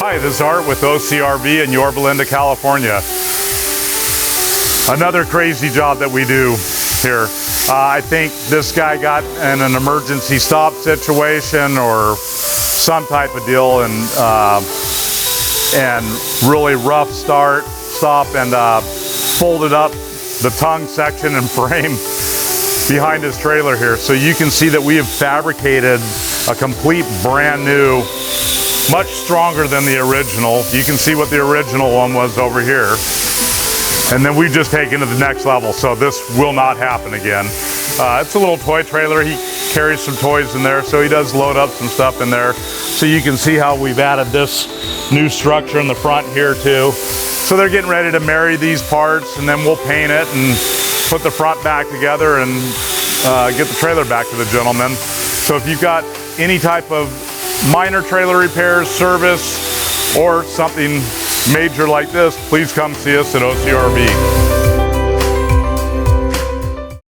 Hi, this is Art with OCRV in Yorba Linda, California. Another crazy job that we do here. I think this guy got in an emergency stop situation or some type of deal, and really rough stop, and folded up the tongue section and frame behind his trailer here. So you can see that we have fabricated a complete brand new, much stronger than the original. You can see what the original one was over here. And then we've just taken it to the next level, so this will not happen again. It's a little toy trailer. He carries some toys in there, so he does load up some stuff in there. So you can see how we've added this new structure in the front here too. So they're getting ready to marry these parts, and then we'll paint it and put the front back together and get the trailer back to the gentleman. So if you've got any type of minor trailer repairs, service, or something major like this, please come see us at OCRV.